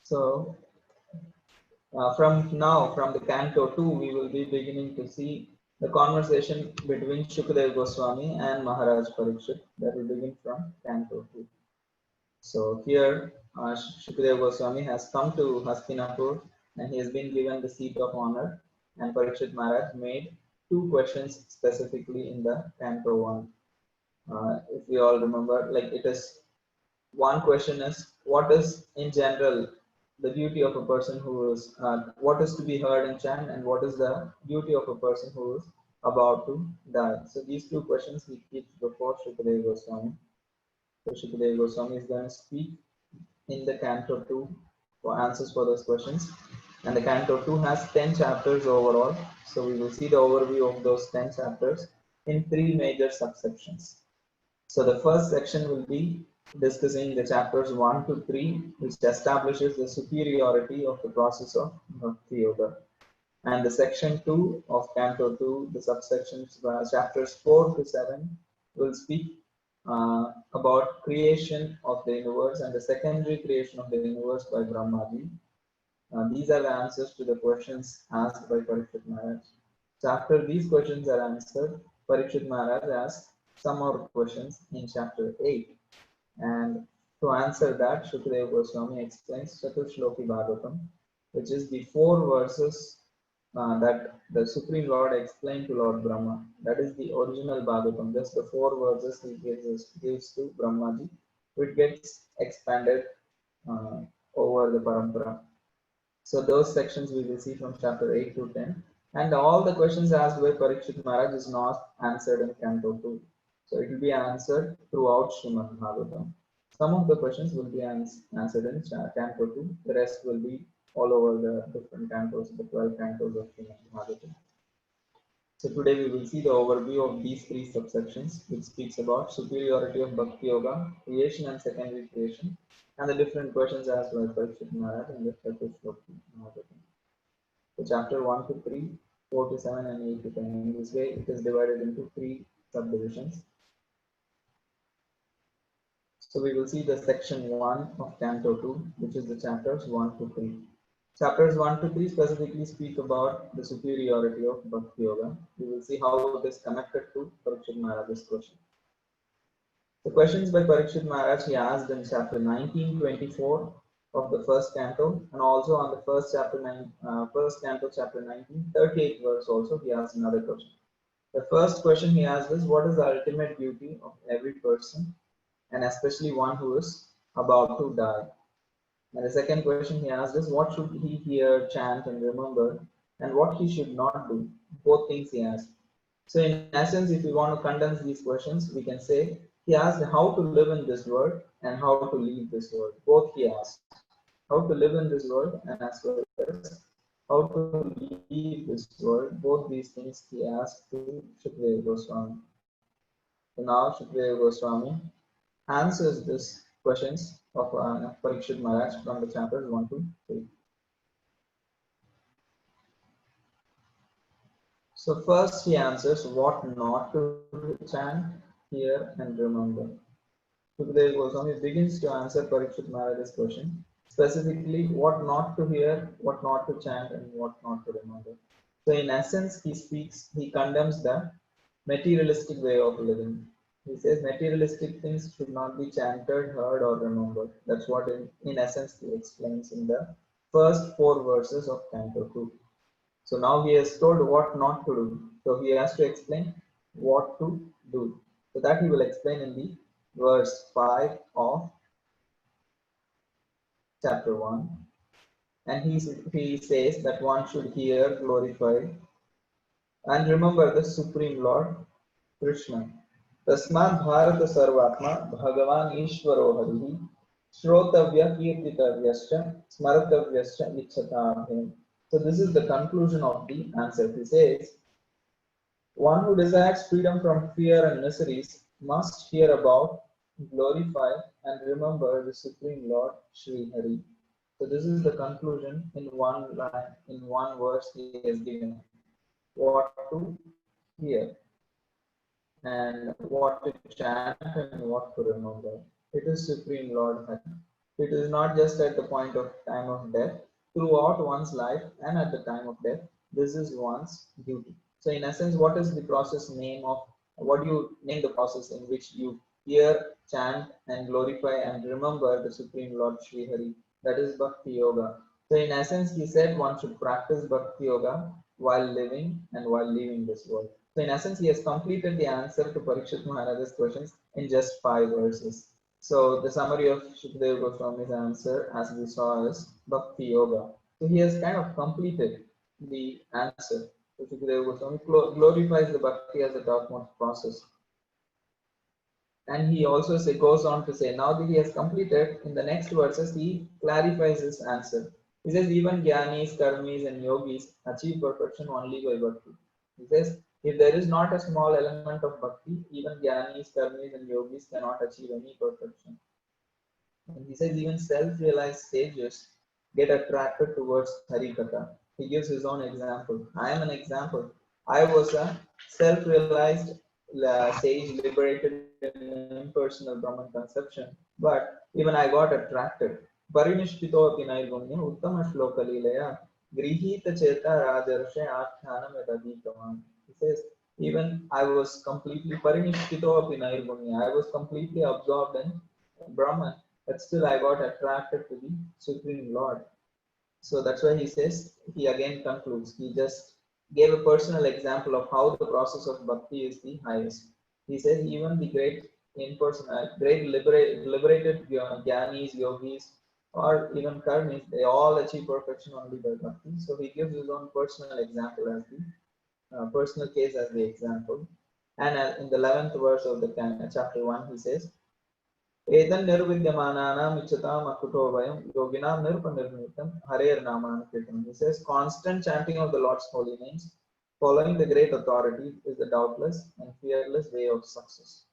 So from the Canto 2, we will be beginning to see the conversation between Shukadeva Goswami and Maharaj Parikshit that will begin from Canto 2. So here, Shukadeva Goswami has come to Hastinapur and he has been given the seat of honor. And Parikshit Maharaj made two questions specifically in the Canto 1. If we all remember, like it is one question is what is in general the duty of a person who is what is to be heard in chant and what is the duty of a person who is about to die. So these two questions he keeps before Shukadeva Goswami. So Shukadeva Goswami is going to speak in the Canto 2 for answers for those questions. And the Canto 2 has 10 chapters overall. So we will see the overview of those 10 chapters in three major subsections. So the first section will be discussing the chapters 1 to 3, which establishes the superiority of the process of Bhakti Yoga. And the section 2 of Canto 2, the subsections, chapters 4 to 7, will speak about creation of the universe and the secondary creation of the universe by Brahmaji. These are the answers to the questions asked by Parikshit Maharaj. So after these questions are answered, Parikshit Maharaj asks some more questions in chapter 8. And to answer that, Shukadeva Goswami explains Chaturshloki Bhagavatam, which is the 4 verses that the Supreme Lord explained to Lord Brahma. That is the original Bhagavatam, just the 4 verses he gives to Brahmaji, which gets expanded over the Parampara. So those sections we will see from chapter 8 to 10. And all the questions asked by Parikshit Maharaj is not answered in Canto 2. So it will be answered throughout Srimad Bhagavatam. Some of the questions will be answered in Canto 2. The rest will be all over the different cantos, the 12 cantos of Srimad Bhagavatam. So today we will see the overview of these 3 subsections, which speaks about superiority of Bhakti Yoga, creation and secondary creation, and the different questions asked by Parikshit Maharaj in the Chaturshloki Bhagavatam. So chapter 1 to 3, 4 to 7, and 8 to 10. In this way, it is divided into 3 subdivisions. So we will see the section 1 of Canto 2, which is the chapters 1 to 3. Chapters 1 to 3 specifically speak about the superiority of Bhakti Yoga. We will see how it is connected to Parikshit Maharaj's question. The questions by Parikshit Maharaj he asked in chapter 19-24 of the first canto, and also on the first canto, chapter 19, 38th verse also he asked another question. The first question he asked is, what is the ultimate duty of every person, and especially one who is about to die? And the second question he asked is, what should he hear, chant, and remember, and what he should not do? Both things he asked. So in essence, if we want to condense these questions, we can say he asked how to live in this world and how to leave this world. Both he asked. How to live in this world and as well as how to leave this world. Both these things he asked to Shukadeva Goswami. So now Shukadeva Goswami answers these questions of Parikshit Maharaj from the chapters 1 to 3. So first he answers what not to chant, hear and remember. Shukadeva Goswami begins to answer Parikshit Maharaj's question, specifically what not to hear, what not to chant and what not to remember. So in essence he condemns the materialistic way of living. He says materialistic things should not be chanted, heard or remembered. That's what in essence he explains in the first 4 verses of Canto 2. So now he has told what not to do. So he has to explain what to do. So that he will explain in the verse 5 of chapter 1. And he says that one should hear, glorify, and remember the Supreme Lord Krishna. Tasmad Bharata Sarvatma Bhagavan Ishvaro Harihi Shrotavya Kirtitavyascha Smaratavyascha Ichchatabhem. So this is the conclusion of the answer. He says, one who desires freedom from fear and miseries must hear about, glorify, and remember the Supreme Lord Sri Hari. So this is the conclusion in one line, in one verse he has given. What to hear and what to chant and what to remember. It is Supreme Lord Hari. It is not just at the point of time of death. Throughout one's life and at the time of death, this is one's duty. So, in essence, what is the process name of what do you name the process in which you hear, chant, and glorify and remember the Supreme Lord Sri Hari? That is Bhakti Yoga. So, in essence, he said one should practice Bhakti Yoga while living and while leaving this world. So, in essence, he has completed the answer to Parikshit Maharaj's questions in just 5 verses. So the summary of Shukadeva Goswami's answer, as we saw, is Bhakti Yoga. So he has kind of completed the answer. So Shukadeva Goswami glorifies the Bhakti as the topmost process. And he also goes on to say, now that he has completed, in the next verses, he clarifies his answer. He says, even Gyanis, Karmis, and Yogis achieve perfection only by Bhakti. He says, if there is not a small element of Bhakti, even Gyanis, Karmis, and Yogis cannot achieve any perfection. And he says even self-realized sages get attracted towards Harikatha. He gives his own example. I am an example. I was a self-realized sage liberated in impersonal Brahman conception, but even I got attracted. Parinishpito api nairgunya uttama shloka leelaya grihita cheta rajarshe akhyanam yadadikaman. He says, even I was completely parinishpito api nairgunya. I was completely absorbed in Brahman, but still I got attracted to the Supreme Lord. So that's why he says, he again concludes, he just gave a personal example of how the process of bhakti is the highest. He says, even the great liberated jnanis, yogis, or even karmis, they all achieve perfection only by bhakti. So he gives his own personal example as the personal case as the example. And in the 11th verse of the chapter 1, he says, एतन् निर्विद्यमानानाम् इच्छताम् अकुतो भयं योगिनां नृपनिर्मितं हरेर् नामानुकीर्तनं. He says constant chanting of the Lord's holy names, following the great authority, is the doubtless and fearless way of success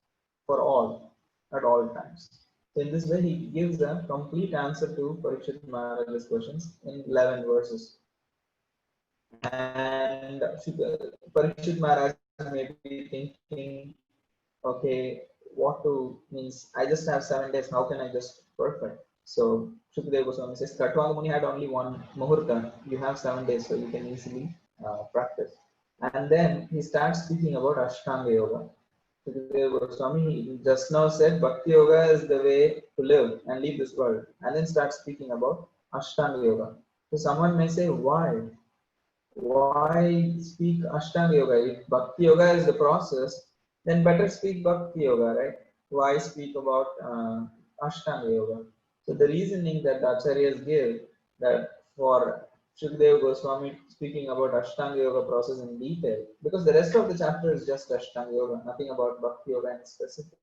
for all at all times. So in this way, he gives a complete answer to Parikshit Maharaj's questions in 11 verses. And Parikshit Maharaj may be thinking, okay, what to means I just have 7 days, how can I just perfect? So Shukadeva Goswami says, Katwanga Muni had only one muhurta, you have 7 days, so you can easily practice. And then he starts speaking about Ashtanga Yoga. Shukadeva Goswami he just now said Bhakti Yoga is the way to live and leave this world, and then starts speaking about Ashtanga Yoga. So someone may say, why? Why speak Ashtanga Yoga? If Bhakti Yoga is the process, then better speak Bhakti Yoga, right? Why speak about Ashtanga Yoga? So the reasoning that the Acharyas give that for Shukadeva Goswami speaking about Ashtanga Yoga process in detail, because the rest of the chapter is just Ashtanga Yoga, nothing about Bhakti Yoga in specific.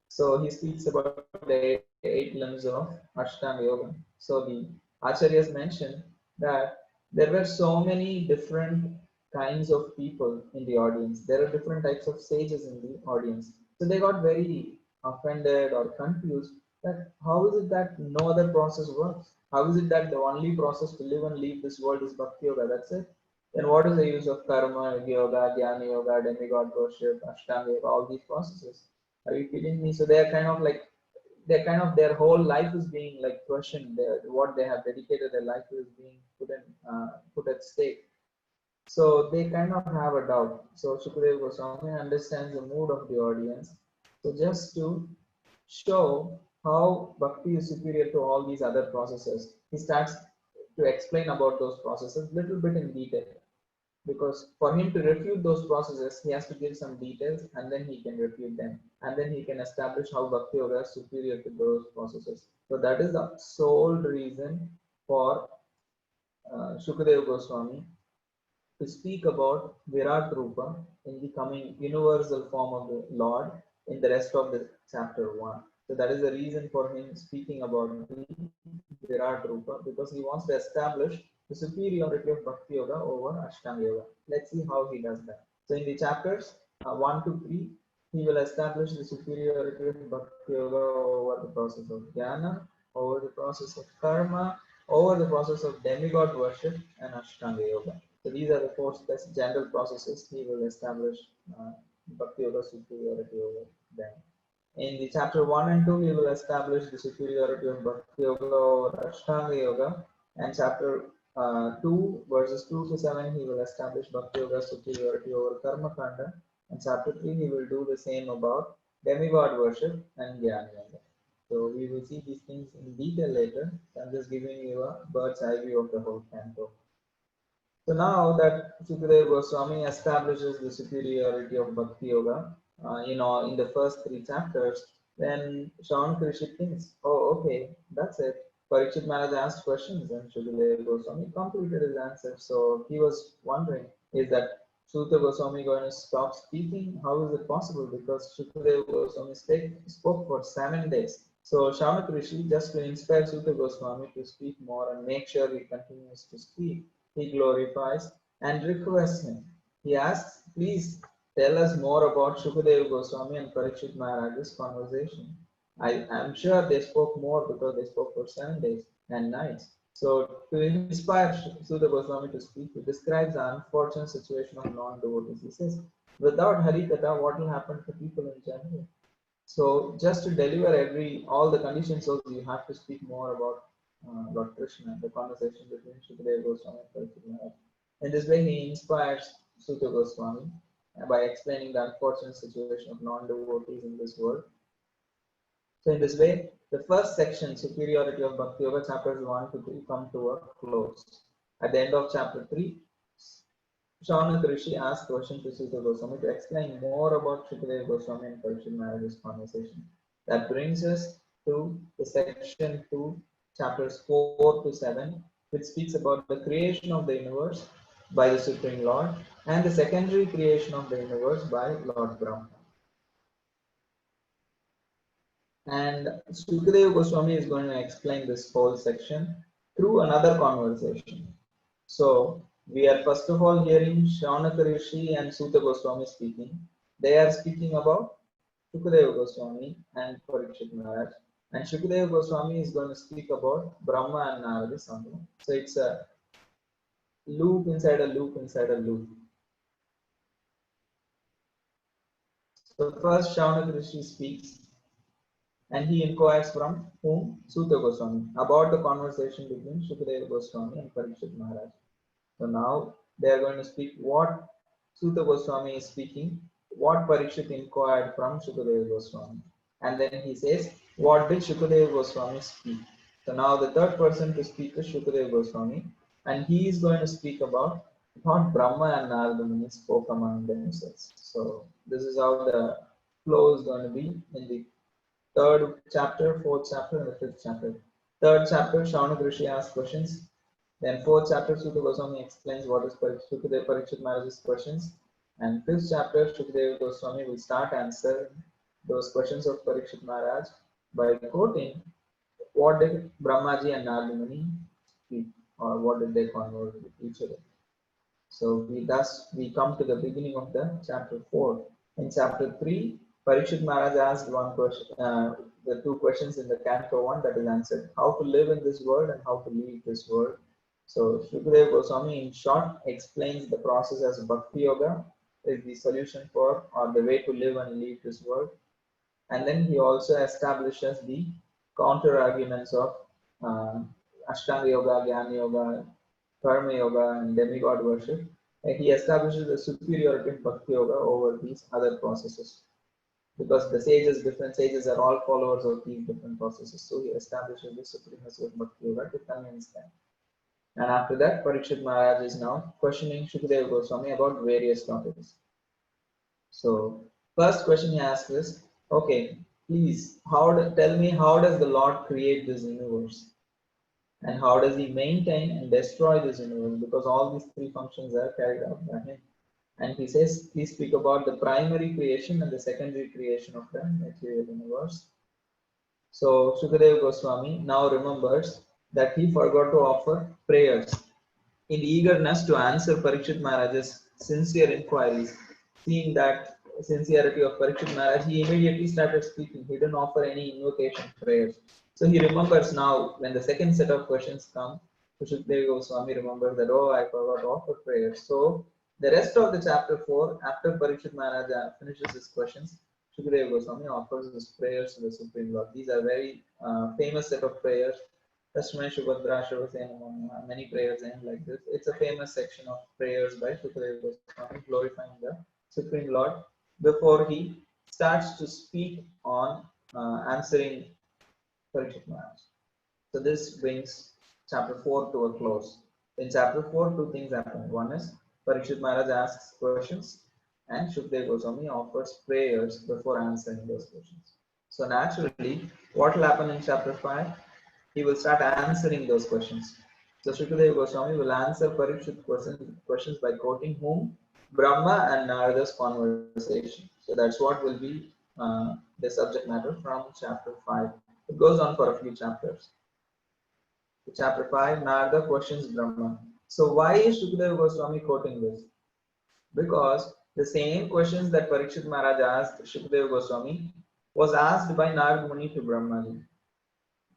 So he speaks about the eight limbs of Ashtanga Yoga. So the Acharyas mentioned that there were so many different kinds of people in the audience. There are different types of sages in the audience. So they got very offended or confused that how is it that no other process works? How is it that the only process to live and leave this world is Bhakti Yoga? That's it. Then what is the use of karma, yoga, jnana yoga, demigod worship, Ashtanga Yoga, all these processes? Are you kidding me? So they're kind of like their whole life is being like questioned. What they have dedicated their life to is being put at stake. So they kind of have a doubt. So Shukadeva Goswami understands the mood of the audience. So just to show how bhakti is superior to all these other processes, he starts to explain about those processes little bit in detail, because for him to refute those processes, he has to give some details and then he can refute them. And then he can establish how Bhakti Yoga is superior to those processes. So that is the sole reason for Shukadeva Goswami to speak about Virat Rupa in the coming universal form of the Lord in the rest of the chapter 1. So that is the reason for him speaking about the Virat Rupa, because he wants to establish the superiority of Bhakti Yoga over Ashtanga Yoga. Let's see how he does that. So in the chapters 1 to 3, he will establish the superiority of Bhakti Yoga over the process of Jnana, over the process of Karma, over the process of demigod worship, and Ashtanga Yoga. So these are the four general processes he will establish Bhakti Yoga superiority over them in the chapter 1 and 2, he will establish the superiority of Bhakti Yoga over Ashtanga Yoga, and chapter 2, verses 2 to 7, he will establish Bhakti Yoga superiority over Karma Kanda, and chapter 3, he will do the same about demigod worship and Jnana Yoga. So we will see these things in detail later. I'm just giving you a bird's eye view of the whole canto. So now that Sukadeva Goswami establishes the superiority of Bhakti Yoga, in the first three chapters, then Shaun Rishi thinks, oh, okay, that's it. Parikshit Maharaj asked questions and Sukadeva Goswami completed his answers. So he was wondering, is that Suta Goswami going to stop speaking? How is it possible? Because Sukadeva Goswami spoke for 7 days. So Shaun Rishi, just to inspire Suta Goswami to speak more and make sure he continues to speak, he glorifies and requests him. He asks, please tell us more about Shukadeva Goswami and Parikshit Maharaj's conversation. I am sure they spoke more because they spoke for 7 days and nights. So to inspire Sudha Goswami to speak, he describes the unfortunate situation of non-devotees. He says, without Harikatha, what will happen to people in general? So just to deliver all the conditions, so you have to speak more about Lord Krishna, the conversation between Shukadeva Goswami and Parikshit Maharaj. In this way, he inspires Suta Goswami by explaining the unfortunate situation of non-devotees in this world. So in this way, the first section, superiority of Bhakti Yoga, chapters 1 to 3, come to a close. At the end of chapter 3, Shaunaka Rishi asked questions to Suta Goswami to explain more about Shukadeva Goswami and Parikshit Maharaj's conversation. That brings us to the section 2, chapters 4 to 7, which speaks about the creation of the universe by the Supreme Lord and the secondary creation of the universe by Lord Brahma. And Shukadeva Goswami is going to explain this whole section through another conversation. So we are first of all hearing Shaunaka Rishi and Suta Goswami speaking. They are speaking about Shukadeva Goswami and Parikshit Maharaj. And Shukadeva Goswami is going to speak about Brahma and Narada Sangha. So it's a loop inside a loop inside a loop. So first Shaunaka Rishi speaks and he inquires from whom? Suta Goswami about the conversation between Shukadeva Goswami and Parikshit Maharaj. So now they are going to speak what Suta Goswami is speaking, what Parikshit inquired from Shukadeva Goswami. And then he says, what did Shukadeva Goswami speak? So now the third person to speak is Shukadeva Goswami, and he is going to speak about what Brahma and Narada Muni spoke among themselves. So this is how the flow is going to be in the third chapter, fourth chapter, and the fifth chapter. Third chapter, Shaunaka Rishi asks questions. Then fourth chapter, Suta Goswami explains what is Shukadeva Parikshit Maharaj's questions. And fifth chapter, Shukadeva Goswami will start answering those questions of Parikshit Maharaj by quoting what did Brahmaji and Narada Muni speak, or what did they converse with each other. So we come to the beginning of the chapter 4. In chapter 3, Parikshit Maharaj asked one question, the two questions in the Canto 1 that is answered: how to live in this world and how to leave this world. So Shukadeva Goswami in short explains the process as Bhakti Yoga is the solution for or the way to live and leave this world. And then he also establishes the counter arguments of Ashtanga Yoga, Jnana Yoga, Karma Yoga, and demigod worship. And he establishes the superiority of Bhakti Yoga over these other processes. Because different sages are all followers of these different processes. So he establishes the supremacy of Bhakti Yoga to convince them. And after that, Parikshit Maharaj is now questioning Shukadeva Goswami about various topics. So, first question he asks is, okay, please, tell me how does the Lord create this universe? And how does he maintain and destroy this universe? Because all these three functions are carried out by him. And he says, please speak about the primary creation and the secondary creation of the material universe. So Shukadeva Goswami now remembers that he forgot to offer prayers. In eagerness to answer Parikshit Maharaj's sincere inquiries, seeing that sincerity of Parikshit Maharaj, he immediately started speaking. He didn't offer any invocation prayers. So he remembers now when the second set of questions come, Shukadeva Goswami remembers that, oh, I forgot to offer prayers. So the rest of the chapter 4, after Parikshit Maharaj finishes his questions, Shukadeva Goswami offers his prayers to the Supreme Lord. These are very famous set of prayers. Tasmai Shubhadra Shivasena, many prayers end like this. It's a famous section of prayers by Shukadeva Goswami glorifying the Supreme Lord before he starts to speak on answering Parikshit Maharaj. So this brings chapter 4 to a close. In chapter 4, two things happen. One is Parikshit Maharaj asks questions and Shukdev Goswami offers prayers before answering those questions. So naturally, what will happen in chapter 5? He will start answering those questions. So Shukdev Goswami will answer Parikshit questions by quoting whom? Brahma and Narada's conversation. So that's what will be the subject matter from chapter 5. It goes on for a few chapters. Chapter 5, Narada questions Brahma. So why is Shukadeva Goswami quoting this? Because the same questions that Parikshit Maharaj asked Shukadeva Goswami was asked by Narada Muni to Brahmaji.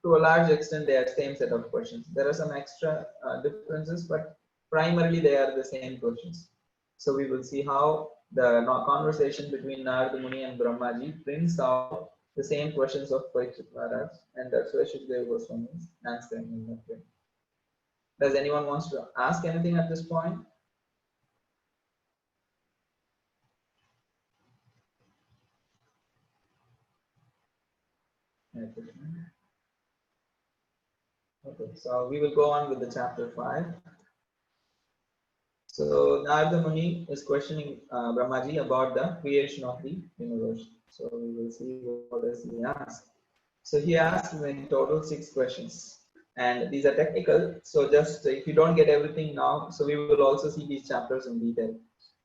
To a large extent, they are same set of questions. There are some extra differences, but primarily they are the same questions. So we will see how the conversation between Narada Muni and Brahmaji brings out the same questions of Parikshit Maharaj, and that's why Shukadeva Goswami is answering in that way. Does anyone wants to ask anything at this point? Okay, so we will go on with the chapter 5. So Narada Muni is questioning Brahmaji about the creation of the universe. So we will see what does he ask. So he asked in total 6 questions, and these are technical. So just if you don't get everything now, so we will also see these chapters in detail.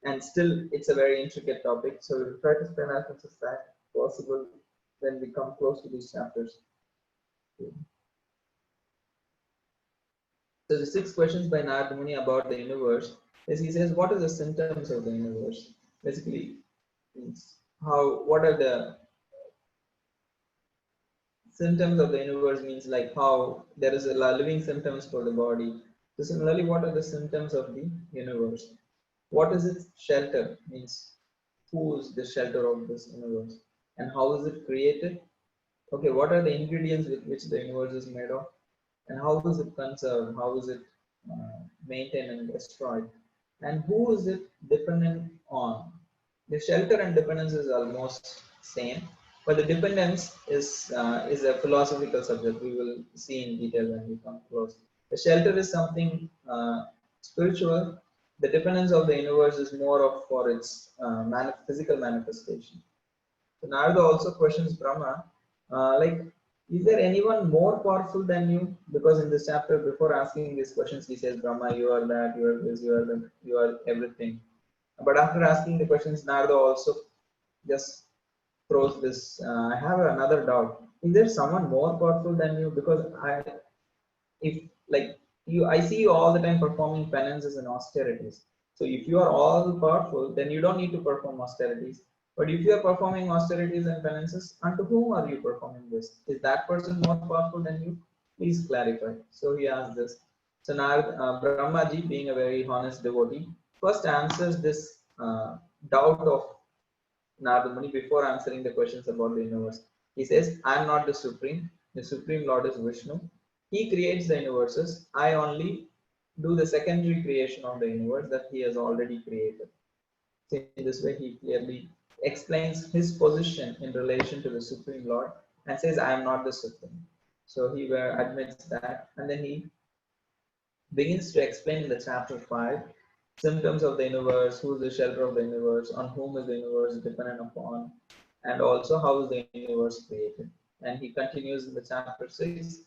And still, it's a very intricate topic. So we'll try to spend as much time possible when we come close to these chapters. So the 6 questions by Narada Muni about the universe is he says, what are the symptoms of the universe? Basically, what are the symptoms of the universe means like how there is a living symptoms for the body. So similarly, what are the symptoms of the universe? What is its shelter? Means who is the shelter of this universe? And how is it created? Okay, what are the ingredients with which the universe is made of? And how is it conserved? How is it maintained and destroyed? And who is it dependent on? The shelter and dependence is almost same, but the dependence is a philosophical subject. We will see in detail when we come close. The shelter is something spiritual. The dependence of the universe is more of for its physical manifestation. So Narada also questions Brahma, like, is there anyone more powerful than you? Because in this chapter, before asking these questions, he says, Brahma, you are that, you are this, you are that, you are everything. But after asking the questions, Narada also just throws this. I have another doubt. Is there someone more powerful than you? Because if like you, I see you all the time performing penances and austerities. So if you are all powerful, then you don't need to perform austerities. But if you are performing austerities and penances, unto whom are you performing this? Is that person more powerful than you? Please clarify. So he asked this. So now Brahmaji, being a very honest devotee, first answers this doubt of Narada Muni before answering the questions about the universe. He says, I am not the Supreme. The Supreme Lord is Vishnu. He creates the universes. I only do the secondary creation of the universe that he has already created. So in this way, he clearly explains his position in relation to the Supreme Lord and says, I am not the Supreme. So he admits that, and then he begins to explain in the chapter 5 symptoms of the universe, who is the shelter of the universe, on whom is the universe dependent upon, and also how is the universe created. And he continues in the chapter 6,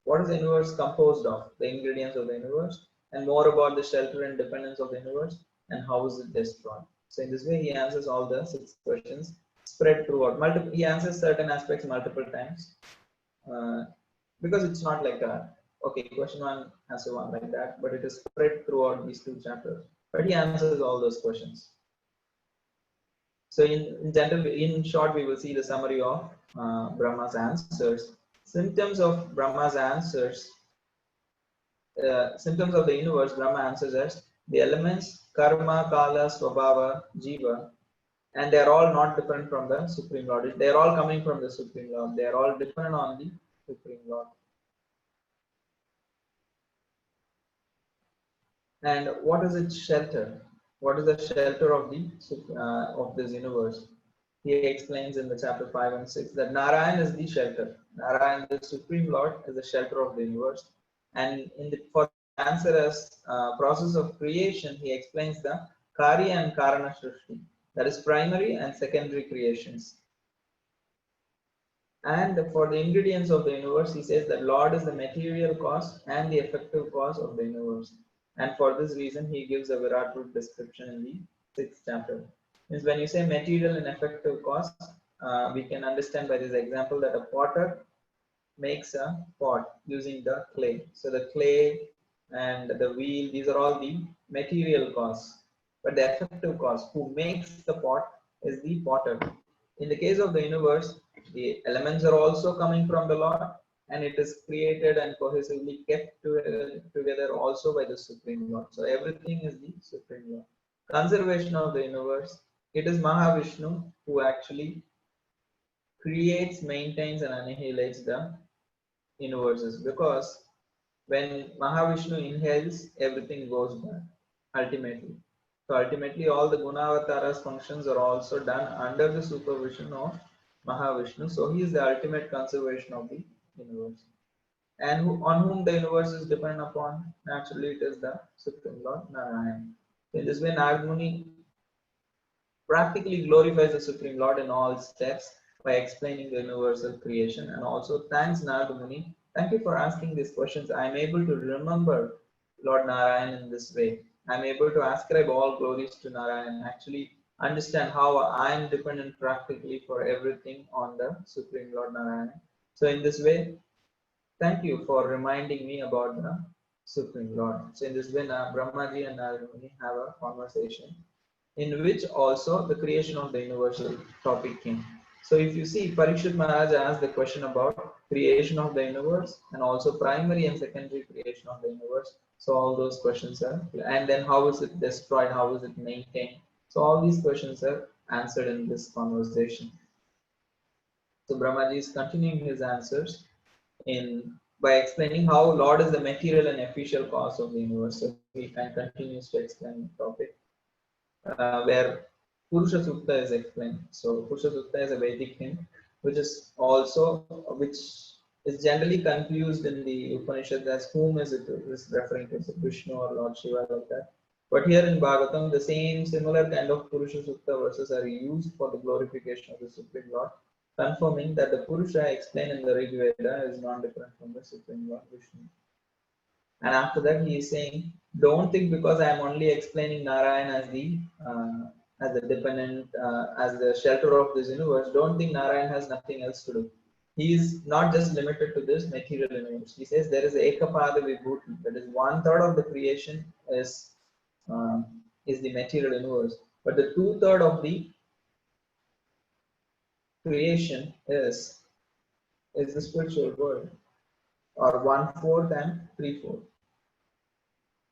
what is the universe composed of, the ingredients of the universe, and more about the shelter and dependence of the universe, and how is it destroyed. So in this way, he answers all the 6 questions spread throughout. He answers certain aspects multiple times. Because it's not like a okay question one answer one like that, but it is spread throughout these 2 chapters. But he answers all those questions. So in general, in short, we will see the summary of Brahma's answers. Symptoms of Brahma's answers. Symptoms of the universe. Brahma answers as the elements: karma, kala, swabhava, jiva, and they are all not different from the Supreme Lord. They are all coming from the Supreme Lord. They are all dependent on the Supreme Lord. And what is its shelter? What is the shelter of the of this universe? He explains in the chapter 5 and 6 that Narayan is the shelter. Narayan, the Supreme Lord, is the shelter of the universe. And for the answer as process of creation, he explains the Karya and Karana Srishti, that is primary and secondary creations. And for the ingredients of the universe, he says that Lord is the material cause and the effective cause of the universe. And for this reason, he gives a Virat Root description in the 6th chapter. Means when you say material and effective cause, we can understand by this example that a potter makes a pot using the clay. So the clay and the wheel, these are all the material cause. But the effective cause, who makes the pot, is the potter. In the case of the universe, the elements are also coming from the Lord, and it is created and cohesively kept together also by the Supreme Lord. So everything is the Supreme Lord. Conservation of the universe, it is Mahavishnu who actually creates, maintains, and annihilates the universes, because when Mahavishnu inhales, everything goes bad ultimately. So ultimately, all the Gunavataras functions are also done under the supervision of Mahavishnu. So he is the ultimate conservation of the universe. And on whom the universe is dependent upon? Naturally, it is the Supreme Lord Narayan. In this way, Narad Muni practically glorifies the Supreme Lord in all steps by explaining the universal creation, and also thanks Narada Muni. Thank you for asking these questions. I am able to remember Lord Narayan in this way. I am able to ascribe all glories to Narayan, actually understand how I am dependent practically for everything on the Supreme Lord Narayan. So in this way, thank you for reminding me about the Supreme Lord. So in this way, Brahmaji and Narada Muni have a conversation in which also the creation of the universal topic came. So if you see, Parikshit Maharaj asked the question about creation of the universe and also primary and secondary creation of the universe. So all those questions are, and then how is it destroyed, how is it maintained? So all these questions are answered in this conversation. So Brahmaji is continuing his answers in by explaining how Lord is the material and official cause of the universe. So he continues to explain the topic. Where Purusha Sukta is explained. So Purusha Sukta is a Vedic hymn, which is also which is generally confused in the Upanishad as whom is it is referring to, is it Vishnu or Lord Shiva, like that. But here in Bhagavatam, the same similar kind of Purusha Sukta verses are used for the glorification of the Supreme Lord, confirming that the Purusha explained in the Rig Veda is not different from the Supreme Lord Vishnu. And after that, he is saying, don't think because I am only explaining Narayan as the dependent, as the shelter of this universe. Don't think Narayan has nothing else to do. He is not just limited to this material universe. He says there is Ekapada Vibhuti, that is 1/3 of the creation um, is the material universe, but the 2/3 of the creation is the spiritual world, or 1/4 and 3/4.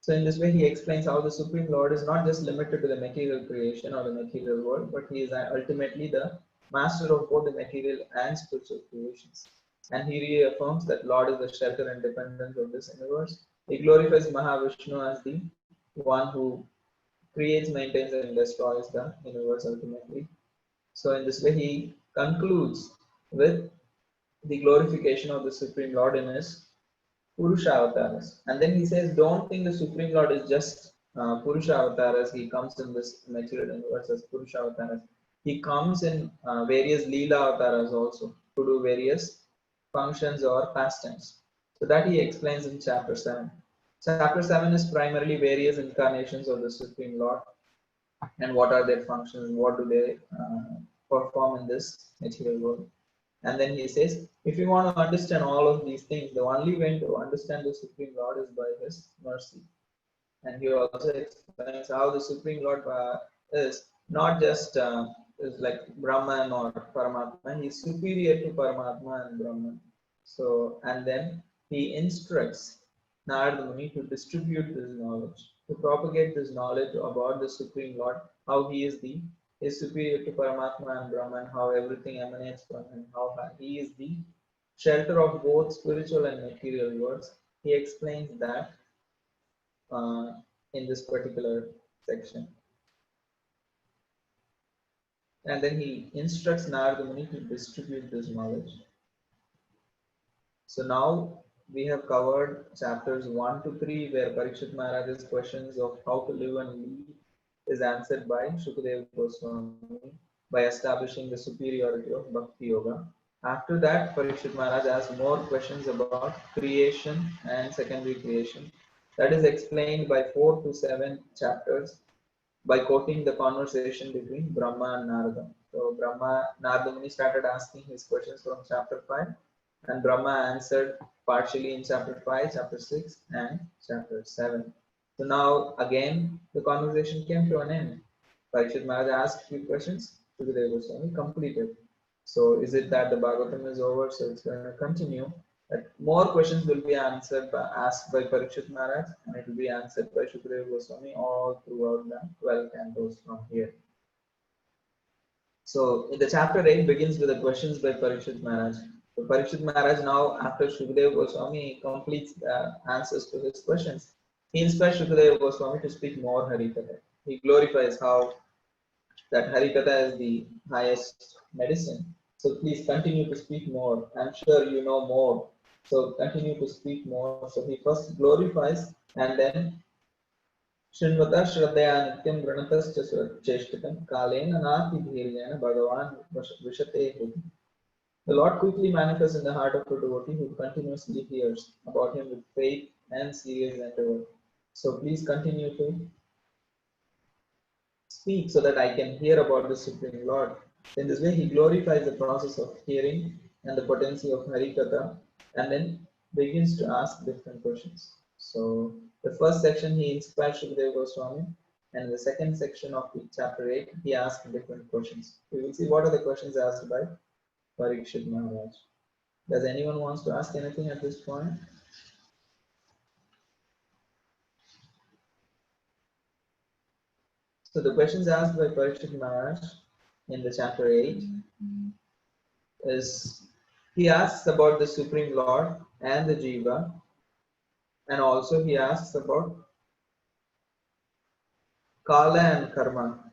So in this way, he explains how the Supreme Lord is not just limited to the material creation or the material world, but he is ultimately the master of both the material and spiritual creations. And he reaffirms that Lord is the shelter and dependence of this universe. He glorifies Mahavishnu as the one who creates, maintains, and destroys the universe ultimately. So in this way, he concludes with the glorification of the Supreme Lord in his Purusha avatars. And then he says, don't think the Supreme Lord is just Purusha avatars. He comes in this material universe as Purusha avatars. He comes in various Leela avatars also to do various functions or pastimes. So that he explains in chapter 7. Chapter 7 is primarily various incarnations of the Supreme Lord and what are their functions, what do they perform in this material world. And then he says, if you want to understand all of these things, the only way to understand the Supreme Lord is by his mercy. And he also explains how the Supreme Lord is not just is like Brahman or Paramatma, he is superior to Paramatma and Brahman. So, and then he instructs Narada Muni to distribute this knowledge, to propagate this knowledge about the Supreme Lord, how he is the is superior to Paramatma and Brahman, how everything emanates from him, how he is the shelter of both spiritual and material worlds. He explains that uh, in this particular section. And then he instructs Narada Muni to distribute this knowledge. So now we have covered chapters 1 to 3, where Parikshit Maharaj's questions of how to live and lead is answered by Shukadeva Goswami by establishing the superiority of Bhakti Yoga. After that, Parikshit Maharaj asks more questions about creation and secondary creation. That is explained by 4 to 7 chapters by quoting the conversation between Brahma and Narada. So Narada Muni started asking his questions from chapter 5, and Brahma answered partially in chapter 5, chapter 6, and chapter 7. So now again the conversation came to an end. Parikshit Maharaj asked few questions, Shukadeva Goswami completed. So is it that the Bhagavatam is over? So it's going to continue. That more questions will be asked by Parikshit Maharaj, and it will be answered by Shukadeva Goswami all throughout the 12 cantos from here. So in the chapter 8 begins with the questions by Parikshit Maharaj. So Parikshit Maharaj now, after Shukadeva Goswami completes the answers to his questions, he inspires Shukadeva Goswami to speak more Harikatha. He glorifies how that Harikatha is the highest medicine. So please continue to speak more. I'm sure you know more. So continue to speak more. So he first glorifies and then Shinvata Shraddhaya Nityam Granatascha Cheshtakam Kalena Nati Dhirjana Bhagavan Vishate Hudi. The Lord quickly manifests in the heart of a devotee who continuously hears about him with faith and serious endeavor. So please continue to speak so that I can hear about the Supreme Lord. In this way, he glorifies the process of hearing and the potency of Harikatha and then begins to ask different questions. So, the first section he inspires Shukadeva Goswami, and in the second section of chapter 8, he asks different questions. We will see what are the questions asked by Parikshit Maharaj. Does anyone wants to ask anything at this point? So the questions asked by Parikshit Maharaj in the chapter 8 is he asks about the Supreme Lord and the Jiva, and also he asks about Kala and Karma.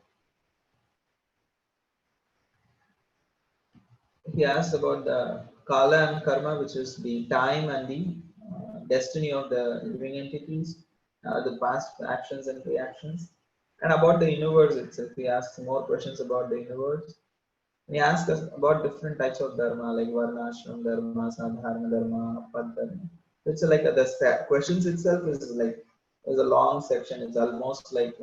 He asks about the Kala and Karma, which is the time and the destiny of the living entities, the past actions and reactions, and about the universe itself. He asks more questions about the universe. And he asks us about different types of dharma, like Varna, Ashram Dharma, Sadharana Dharma, Pad Dharma. It's like the questions itself is a long section. It's almost like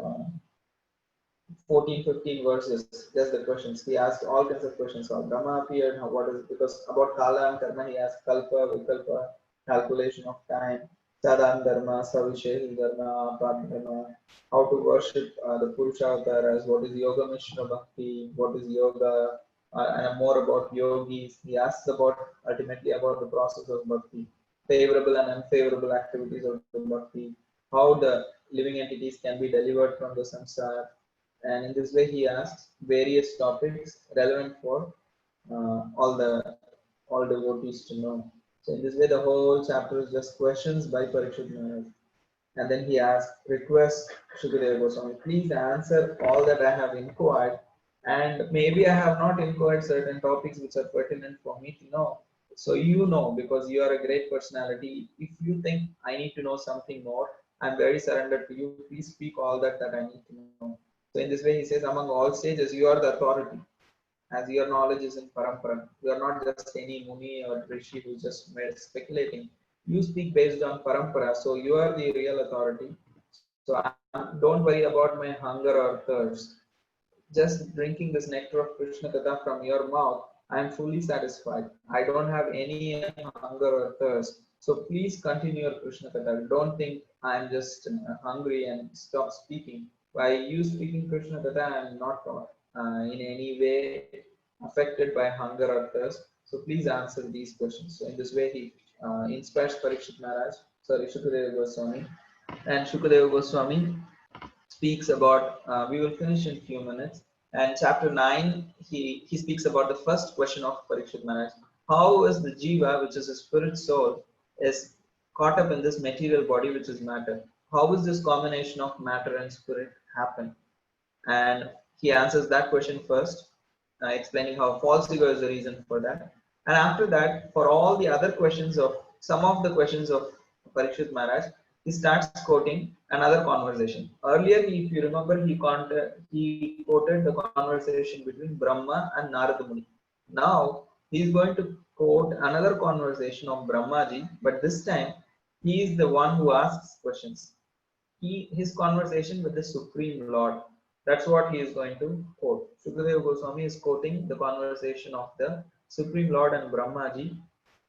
14, 15 verses, just the questions. He asked all kinds of questions. How Brahma appeared, what is it? Because about Kala and Karma, he asked Kalpa, Vikalpa, calculation of time, Sadhan Dharma, Savishesh Dharma, Apad Dharma, how to worship the Purusha Avtaras, what is Yoga Mishra Bhakti, what is Yoga, and more about yogis. He asks about ultimately about the process of Bhakti, favorable and unfavorable activities of the Bhakti, how the living entities can be delivered from the samsara, and in this way he asks various topics relevant for all devotees to know. So in this way the whole chapter is just questions by Parikshit Maharaj. And then he asks, request Shukadeva Goswami, please answer all that I have inquired, and maybe I have not inquired certain topics which are pertinent for me to know. So you know, because you are a great personality, if you think I need to know something more, I'm very surrendered to you. Please speak all that I need to know. So in this way, he says, among all sages, you are the authority, as your knowledge is in parampara. You are not just any muni or rishi who's just speculating. You speak based on parampara, so you are the real authority. So don't worry about my hunger or thirst. Just drinking this nectar of Krishna Katha from your mouth, I am fully satisfied. I don't have any hunger or thirst. So please continue your Krishna Katha. Don't think I am just hungry and stop speaking. By you speaking Krishna Katha, I am not in any way affected by hunger or thirst. So please answer these questions. So in this way, he inspires Parikshit Maharaj, sorry, Shukadeva Goswami. And Shukadeva Goswami speaks about, we will finish in few minutes. And chapter 9, he speaks about the first question of Parikshit Maharaj. How is the jiva, which is a spirit soul, is caught up in this material body, which is matter? How is this combination of matter and spirit happen? And he answers that question first, explaining how false ego is the reason for that. And after that, for all the other questions of some of the questions of Parikshit Maharaj, he starts quoting another conversation. Earlier, if you remember, he quoted the conversation between Brahma and Narada Muni. Now he is going to quote another conversation of Brahmaji, but this time he is the one who asks questions. His conversation with the Supreme Lord. That's what he is going to quote. Sukadeva Goswami is quoting the conversation of the Supreme Lord and Brahmaji,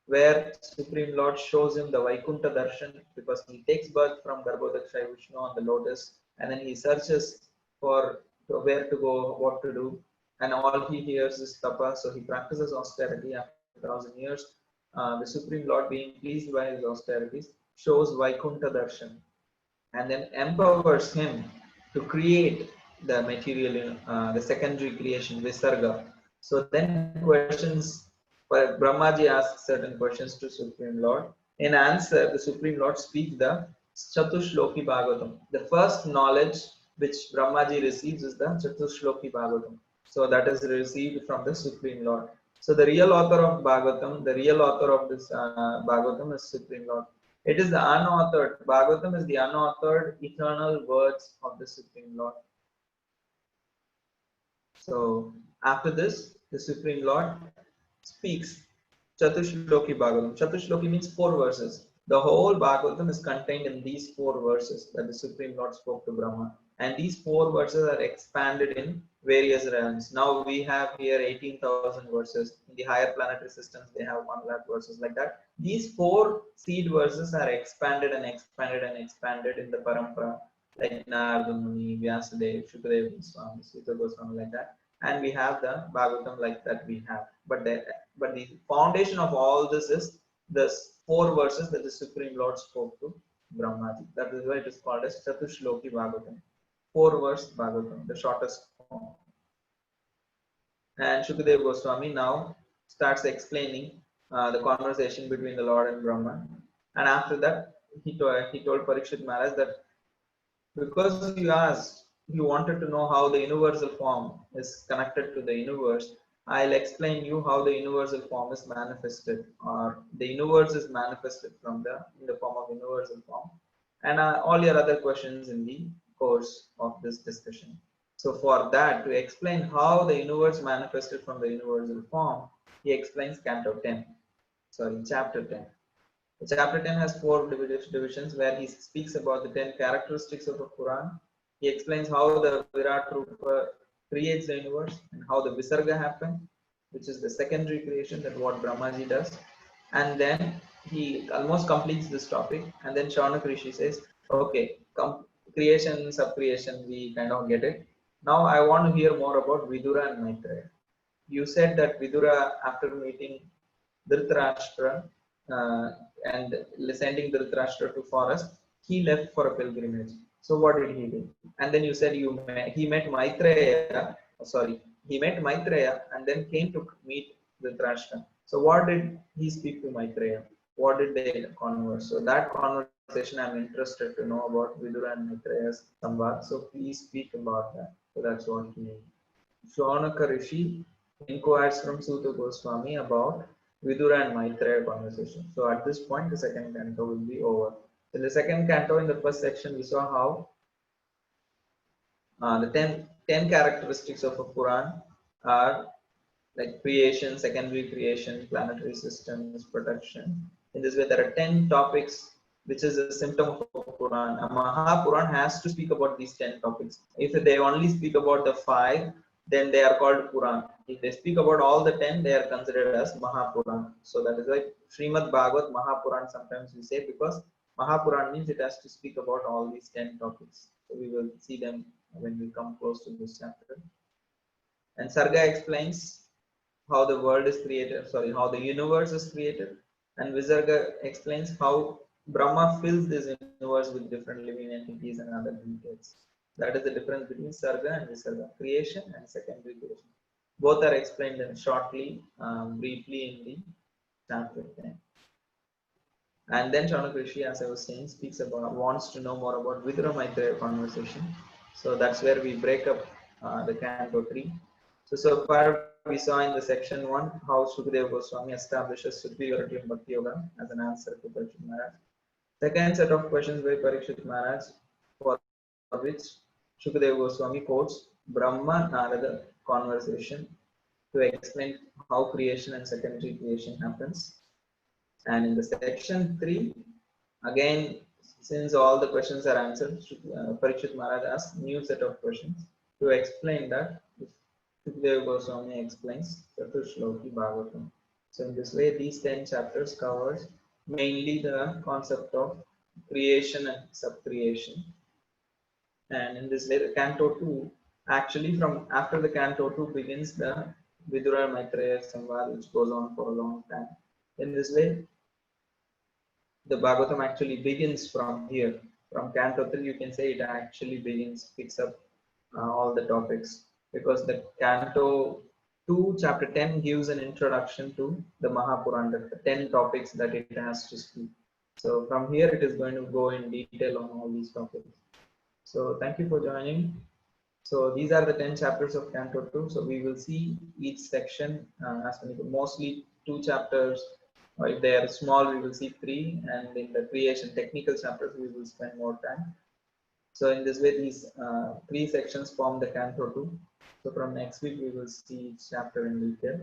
where Supreme Lord shows him the Vaikuntha Darshan because he takes birth from Garbhodakshay Vishnu on the lotus, and then he searches for where to go, what to do, and all he hears is tapa. So he practices austerity after 1,000 years. The Supreme Lord, being pleased by his austerities, shows Vaikuntha Darshan and then empowers him to create the material, the secondary creation, Visarga. So then questions, Brahmaji asks certain questions to Supreme Lord. In answer, the Supreme Lord speaks the Chatushloki Bhagavatam. The first knowledge which Brahmaji receives is the Chatushloki Bhagavatam. So that is received from the Supreme Lord. So the real author of Bhagavatam, the real author of this Bhagavatam is Supreme Lord. It is the unauthored, Bhagavatam is the unauthored eternal words of the Supreme Lord. So after this, the Supreme Lord speaks Chatushloki Bhagavatam. Chatushloki means 4 verses. The whole Bhagavatam is contained in these 4 verses that the Supreme Lord spoke to Brahma. And these 4 verses are expanded in various realms. Now we have here 18,000 verses. In the higher planetary systems, they have 1 lakh verses like that. These 4 seed verses are expanded and expanded and expanded in the Parampara, like Narada Muni, Vyasadeva, Shukadeva Goswami, Sita Goswami, like that. And we have the Bhagavatam like that we have. But the foundation of all this is the 4 verses that the Supreme Lord spoke to Brahmaji. That is why it is called as Chatushloki Bhagavatam. 4 verse Bhagavatam, the shortest form. And Shukadeva Goswami now starts explaining the conversation between the Lord and Brahma. And after that, he told Parikshit Maharaj that because you wanted to know how the universal form is connected to the universe, I'll explain you how the universal form is manifested, or the universe is manifested in the form of universal form, and all your other questions in the course of this discussion. So for that, to explain how the universe manifested from the universal form, he explains chapter 10. The chapter 10 has 4 divisions where he speaks about the 10 characteristics of a Quran. He explains how the Virat Rupa creates the universe and how the Visarga happened, which is the secondary creation, that what Brahmaji does. And then he almost completes this topic. And then Shaunak Rishi says, okay, creation, sub-creation, we kind of get it. Now I want to hear more about Vidura and Maitreya. You said that Vidura, after meeting Dhritarashtra, and sending Dhritarashtra to forest, he left for a pilgrimage. So what did he do? And then you said he met Maitreya. He met Maitreya and then came to meet Dhritarashtra. So what did he speak to Maitreya? What did they converse? So that conversation I'm interested to know about Vidura and Maitreya's samvad. So please speak about that. So that's what he. Shaunaka Rishi inquires from Suta Goswami about Vidura and Maitreya conversation. So at this point, the second canto will be over. In the second canto, in the first section, we saw how the 10 characteristics of a Quran are like creation, secondary creation, planetary systems, protection. In this way, there are 10 topics, which is a symptom of a Quran. A Mahapuran has to speak about these 10 topics. If they only speak about the 5, then they are called Quran. If they speak about all the 10, they are considered as Mahapuran. So that is why Srimad Bhagavat Mahapuran sometimes we say, because Mahapuran means it has to speak about all these 10 topics. So we will see them when we come close to this chapter. And Sarga explains how the world is created, how the universe is created. And Visarga explains how Brahma fills this universe with different living entities and other details. That is the difference between Sarga and Visarga, creation and secondary creation. Both are explained shortly, briefly in the chapter 10. And then Chanakrishi, as I was saying, speaks about, wants to know more about Vidura Maitreya conversation. So that's where we break up the Canto 3. So far we saw in the section 1 how Sukadeva Goswami establishes superiority of Bhakti Yoga as an answer to Parikshit Maharaj. Second set of questions by Parikshit Maharaj, for which Shukadeva Goswami quotes Brahma Narada conversation to explain how creation and secondary creation happens. And in the section 3, again, since all the questions are answered, Parikshit Maharaj asks new set of questions to explain that. Shukadeva Goswami explains Chaturshloki Bhagavatam. So in this way, these 10 chapters covers mainly the concept of creation and subcreation. And in this way, the Canto 2, actually from after the Canto 2 begins the Vidura Maitreya Samvad, which goes on for a long time. In this way, the Bhagavatam actually begins from here. From Canto 3, you can say it actually begins, picks up all the topics, because the Canto 2, chapter 10 gives an introduction to the Mahapurana, the 10 topics that it has to speak. So from here, it is going to go in detail on all these topics. So thank you for joining. So these are the 10 chapters of Canto 2. So we will see each section as mostly 2 chapters. Or if they are small, we will see 3, and in the creation technical chapters, we will spend more time. So in this way, these 3 sections form the Canto 2. So from next week, we will see each chapter in detail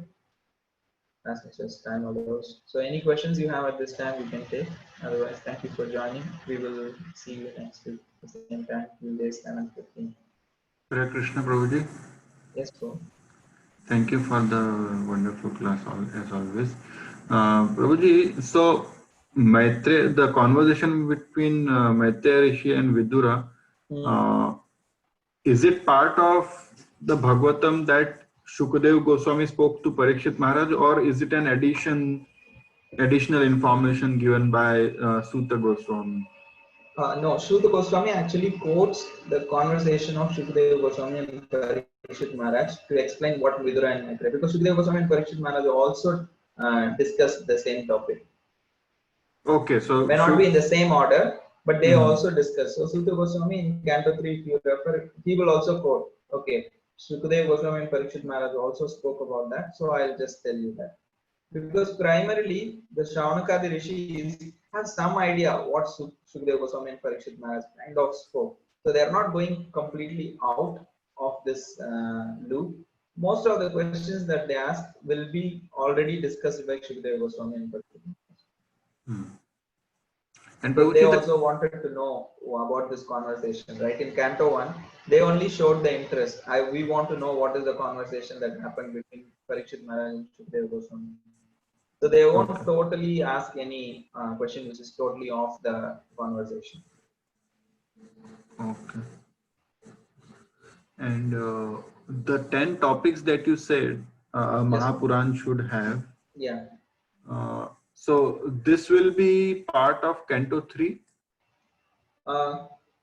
as much as time allows. So any questions you have at this time, we can take. Otherwise, thank you for joining. We will see you next week at the same time, Tuesday, 7:15. Hare Krishna Prabhuji. Yes, bro. Thank you for the wonderful class as always. Prabhuji, so Maitre, the conversation between Maitreya Rishi and Vidura, uh, is it part of the Bhagavatam that Shukadev Goswami spoke to Parikshit Maharaj, or is it an additional information given by Suta Goswami? No, Shuta Goswami actually quotes the conversation of Shukadeva Goswami and Parikshit Maharaj to explain what Vidura and Maitreya, because Shukadeva Goswami and Parikshit Maharaj also discussed the same topic. Okay, May not be in the same order, but they also discuss. So Suta Goswami in Canto 3, if you refer, he will also quote. Okay, Shukadeva Goswami and Parikshit Maharaj also spoke about that. So I'll just tell you that. Because primarily the Shravanakadi rishis have some idea what Shukadeva Goswami and Parikshit Maharaj kind of spoke. So they are not going completely out of this loop. Most of the questions that they ask will be already discussed by Shukadeva Goswami and Parikshit Maharaj. And Because they Prabhuji, also wanted to know about this conversation, right? In Canto 1, they only showed the interest. We want to know what is the conversation that happened between Parikshit Maharaj and Shukadeva Goswami. So they won't totally ask any question which is totally off the conversation. okay. And the 10 topics that you said Mahapuran should have. Yeah. So this will be part of Canto 3?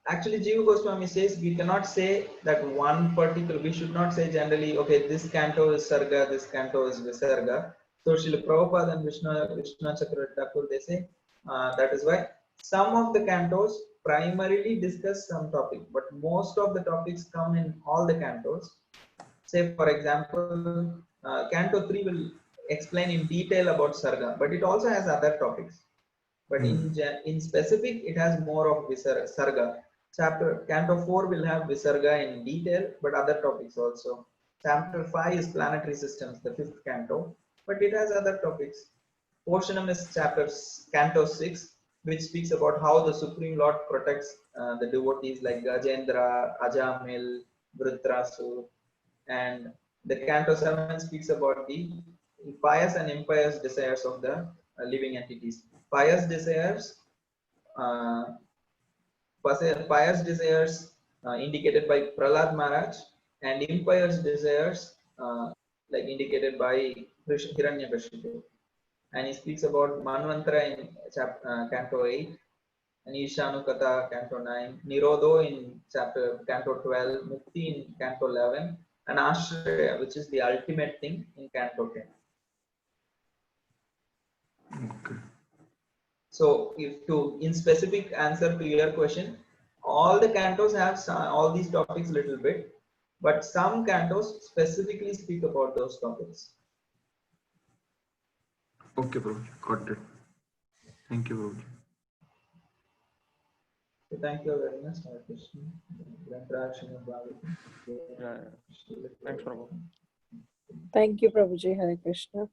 Actually, Jiva Goswami says we cannot say that one particular, we should not say generally, okay, this canto is Sarga, this canto is Visarga. So Srila Prabhupada and Vishnu Chakravarti Thakur, they say that is why some of the cantos primarily discuss some topic, but most of the topics come in all the cantos. Say, for example, Canto 3 will explain in detail about Sarga, but it also has other topics. But in specific, it has more of Sarga. Chapter Canto 4 will have Visarga in detail, but other topics also. Chapter 5 is planetary systems, the 5th canto, but it has other topics. Portionum is Canto 6, which speaks about how the Supreme Lord protects the devotees like Gajendra, Ajamil, Vritrasu, and the Canto 7 speaks about the pious and impious desires of the living entities. Pious desires, uh, indicated by Prahlad Maharaj, and impious desires like indicated by Hiranyakashipu. And he speaks about Manvantara in Canto 8, and Ishanukata, Canto 9, Nirodho in chapter Canto 12, Mukti in Canto 11, and Ashraya, which is the ultimate thing, in Canto 10. Okay. So, if to in specific answer to your question, all the cantos have all these topics a little bit, but some cantos specifically speak about those topics. Okay, Prabhuji. Got it. Thank you, Prabhuji. So thank you very much, Hare Krishna. The interaction of Bhagavatam. Yeah, thanks, Prabhu. Thank you, Prabhuji. Hare Krishna.